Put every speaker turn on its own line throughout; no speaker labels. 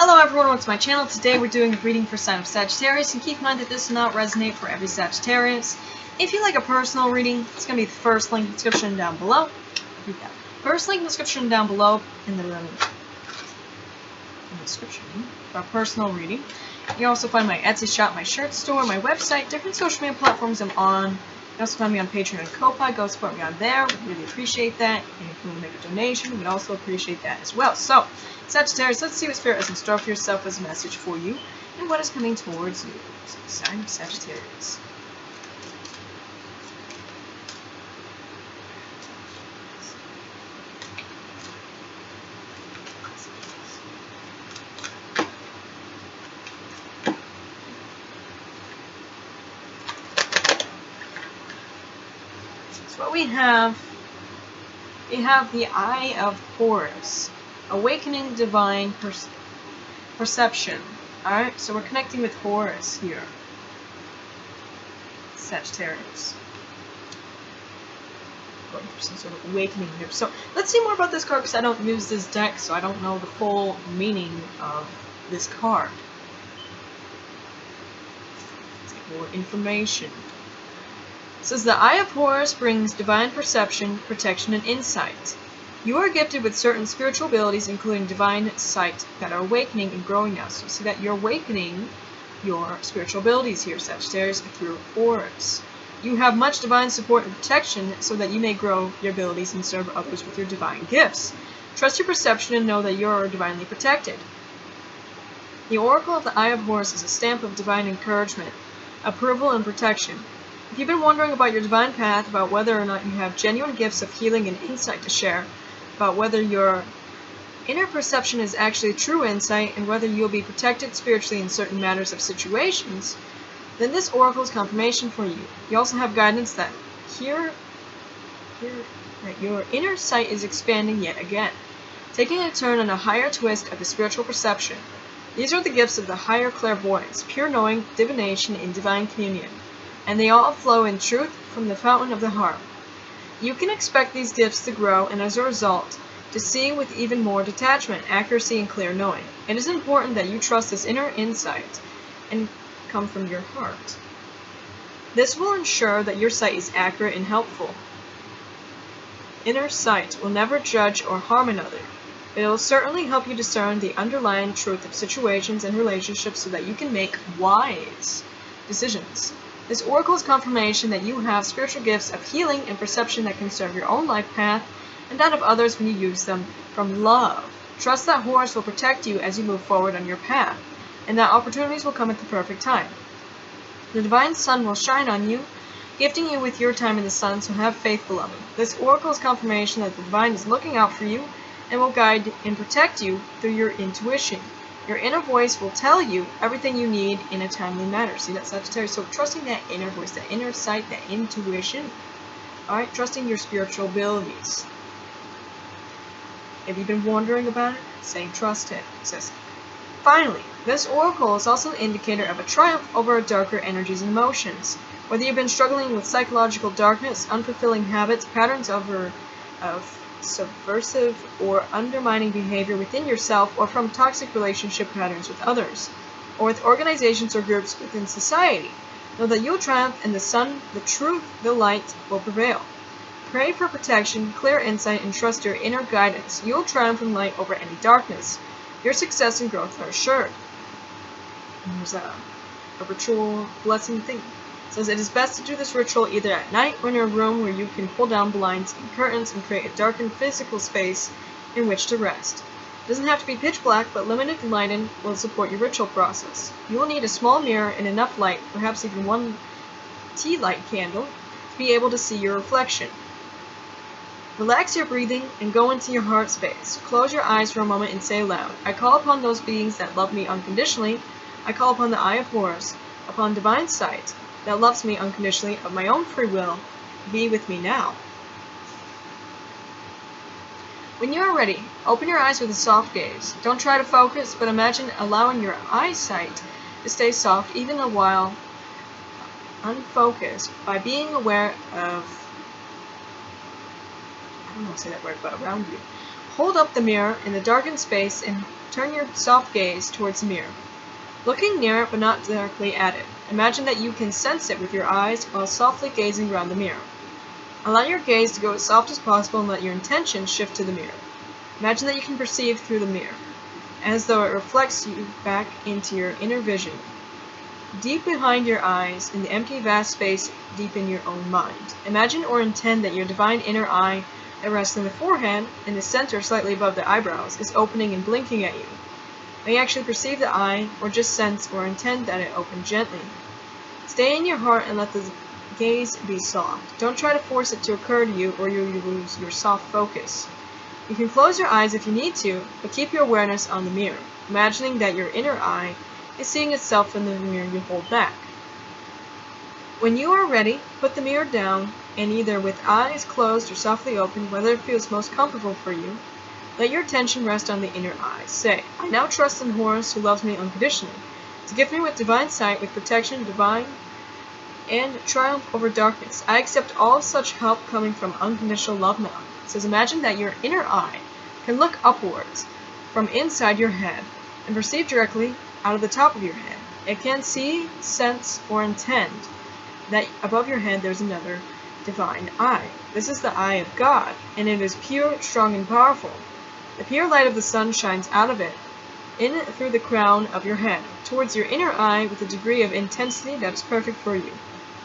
Hello everyone, welcome to my channel. Today we're doing a reading for sign of Sagittarius, and keep in mind that this does not resonate for every Sagittarius. If you like a personal reading, it's going to be the first link in the description down below. Read that. First link in the description down below in the description for a personal reading. You can also find my Etsy shop, my shirt store, my website, different social media platforms I'm on. You can also find me on Patreon and Ko-Fi. Go support me on there. We'd really appreciate that. And if you want to make a donation, we'd also appreciate that as well. So, Sagittarius, let's see what Spirit has in store for yourself as a message for you and what is coming towards you. So, sign of Sagittarius. So what we have the Eye of Horus, awakening divine perception. Alright, so we're connecting with Horus here. Sagittarius. Going for some sort of awakening here. So let's see more about this card because I don't use this deck, so I don't know the full meaning of this card. Let's get more information. It says the Eye of Horus brings divine perception, protection, and insight. You are gifted with certain spiritual abilities, including divine sight, that are awakening and growing now. So see that you're awakening your spiritual abilities here, Sagittarius, through Horus. You have much divine support and protection so that you may grow your abilities and serve others with your divine gifts. Trust your perception and know that you are divinely protected. The Oracle of the Eye of Horus is a stamp of divine encouragement, approval, and protection. If you've been wondering about your divine path, about whether or not you have genuine gifts of healing and insight to share, about whether your inner perception is actually true insight, and whether you'll be protected spiritually in certain matters of situations, then this oracle is confirmation for you. You also have guidance that your inner sight is expanding yet again, taking a turn on a higher twist of the spiritual perception. These are the gifts of the higher clairvoyance, pure knowing, divination, and divine communion, and they all flow in truth from the fountain of the heart. You can expect these gifts to grow, and as a result, to see with even more detachment, accuracy, and clear knowing. It is important that you trust this inner insight and come from your heart. This will ensure that your sight is accurate and helpful. Inner sight will never judge or harm another. It will certainly help you discern the underlying truth of situations and relationships so that you can make wise decisions. This oracle is confirmation that you have spiritual gifts of healing and perception that can serve your own life path and that of others when you use them from love. Trust that Horus will protect you as you move forward on your path, and that opportunities will come at the perfect time. The divine sun will shine on you, gifting you with your time in the sun, so have faith, beloved. This oracle is confirmation that the divine is looking out for you and will guide and protect you through your intuition. Your inner voice will tell you everything you need in a timely manner. See that, Sagittarius? So trusting that inner voice, that inner sight, that intuition. Alright, trusting your spiritual abilities. Have you been wondering about it? Saying trust it. It says, finally, this oracle is also an indicator of a triumph over darker energies and emotions. Whether you've been struggling with psychological darkness, unfulfilling habits, patterns of subversive or undermining behavior within yourself, or from toxic relationship patterns with others, or with organizations or groups within society, know that you'll triumph, and the sun, the truth, the light will prevail. Pray for protection, clear insight, and trust your inner guidance. You'll triumph in light over any darkness. Your success and growth are assured. And there's a ritual blessing thing. It says it is best to do this ritual either at night or in a room where you can pull down blinds and curtains and create a darkened physical space in which to rest. It doesn't have to be pitch black, but limited lighting will support your ritual process. You will need a small mirror and enough light, perhaps even one tea light candle, to be able to see your reflection. Relax your breathing and go into your heart space. Close your eyes for a moment and say aloud, I call upon those beings that love me unconditionally. I call upon the Eye of Horus, upon divine sight, that loves me unconditionally of my own free will. Be with me now. When you are ready, open your eyes with a soft gaze. Don't try to focus, but imagine allowing your eyesight to stay soft even a while unfocused by being aware of, I don't know how to say that word, but around you. Hold up the mirror in the darkened space and turn your soft gaze towards the mirror. Looking near it but not directly at it, imagine that you can sense it with your eyes while softly gazing around the mirror. Allow your gaze to go as soft as possible and let your intention shift to the mirror. Imagine that you can perceive through the mirror, as though it reflects you back into your inner vision. Deep behind your eyes, in the empty vast space deep in your own mind, imagine or intend that your divine inner eye that rests in the forehead, in the center slightly above the eyebrows, is opening and blinking at you. May you actually perceive the eye, or just sense or intend that it open gently. Stay in your heart and let the gaze be soft. Don't try to force it to occur to you, or you'll lose your soft focus. You can close your eyes if you need to, but keep your awareness on the mirror, imagining that your inner eye is seeing itself in the mirror you hold back. When you are ready, put the mirror down, and either with eyes closed or softly open, whether it feels most comfortable for you, let your attention rest on the inner eye. Say, I now trust in Horus, who loves me unconditionally, to gift me with divine sight, with protection, divine, and triumph over darkness. I accept all such help coming from unconditional love now. It says, imagine that your inner eye can look upwards from inside your head and perceive directly out of the top of your head. It can see, sense, or intend that above your head there's another divine eye. This is the eye of God, and it is pure, strong, and powerful. The pure light of the sun shines out of it, in through the crown of your head, towards your inner eye with a degree of intensity that is perfect for you.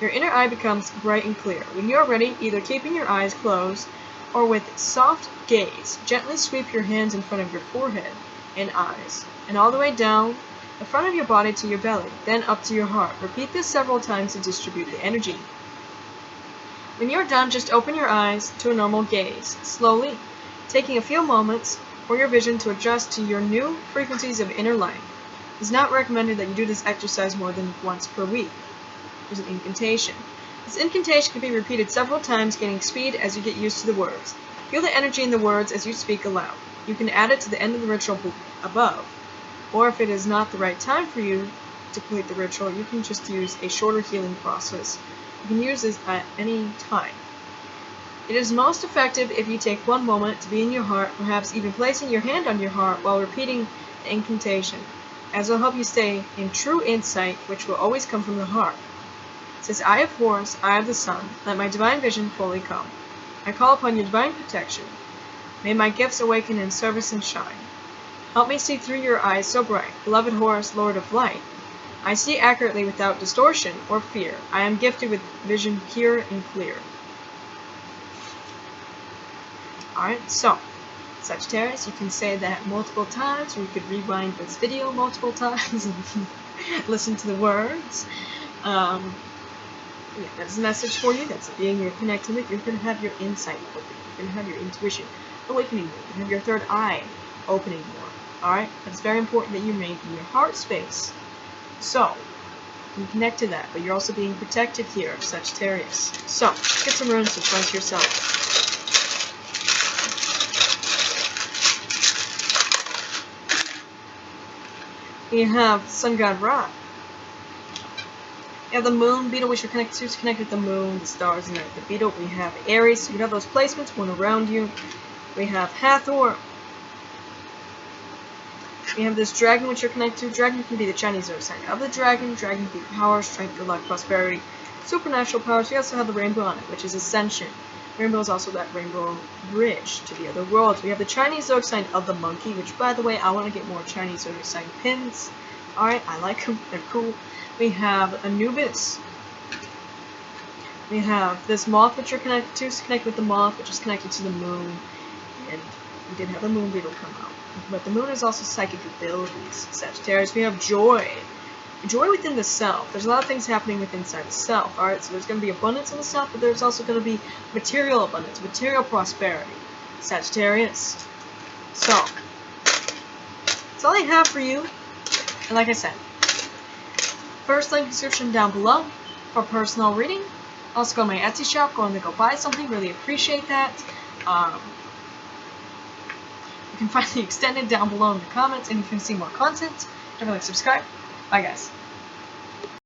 Your inner eye becomes bright and clear. When you are ready, either keeping your eyes closed, or with soft gaze, gently sweep your hands in front of your forehead and eyes, and all the way down the front of your body to your belly, then up to your heart. Repeat this several times to distribute the energy. When you are done, just open your eyes to a normal gaze, slowly, taking a few moments for your vision to adjust to your new frequencies of inner light. It is not recommended that you do this exercise more than once per week. There's an incantation. This incantation can be repeated several times, gaining speed as you get used to the words. Feel the energy in the words as you speak aloud. You can add it to the end of the ritual above, or if it is not the right time for you to complete the ritual, you can just use a shorter healing process. You can use this at any time. It is most effective if you take one moment to be in your heart, perhaps even placing your hand on your heart while repeating the incantation, as it will help you stay in true insight, which will always come from the heart. It says, I of Horus, I of the sun, let my divine vision fully come. I call upon your divine protection. May my gifts awaken in service and shine. Help me see through your eyes so bright, beloved Horus, Lord of light. I see accurately without distortion or fear. I am gifted with vision pure and clear. Alright, so, Sagittarius, you can say that multiple times, or you could rewind this video multiple times and listen to the words. Yeah, that's a message for you. That's a being you're connected with. You're going to have your insight open. You're going to have your intuition awakening more. You're going to have your third eye opening more. Alright? But it's very important that you maintain your heart space. So, you can connect to that, but you're also being protected here, Sagittarius. So, let's get some runes to trust yourself. We have Sun God Ra. We have the Moon Beetle, which you're connected to. It's connected with the Moon, the stars, and the Beetle. We have Aries. So you have those placements, one around you. We have Hathor. We have this Dragon, which you're connected to. Dragon can be the Chinese zodiac sign of the Dragon. Dragon can be power, strength, good luck, prosperity, supernatural powers. We also have the Rainbow on it, which is Ascension. Rainbow is also that rainbow bridge to the other worlds. We have the Chinese zodiac sign of the Monkey, which, by the way, I want to get more Chinese zodiac sign pins. Alright, I like them. They're cool. We have Anubis. We have this Moth, which you're connected to. It's connected with the Moth, which is connected to the Moon. And we did have the Moon Beetle come out. But the Moon is also psychic abilities. Sagittarius, we have Joy. Joy within the self. There's a lot of things happening within inside the self. Alright, so there's going to be abundance in the self, but there's also going to be material abundance, material prosperity. Sagittarius. So, that's all I have for you. And like I said, first link in the description down below for personal reading. Also go to my Etsy shop, go in there, go buy something. Really appreciate that. You can find the extended down below in the comments, and if you can see more content, definitely subscribe. Bye guys.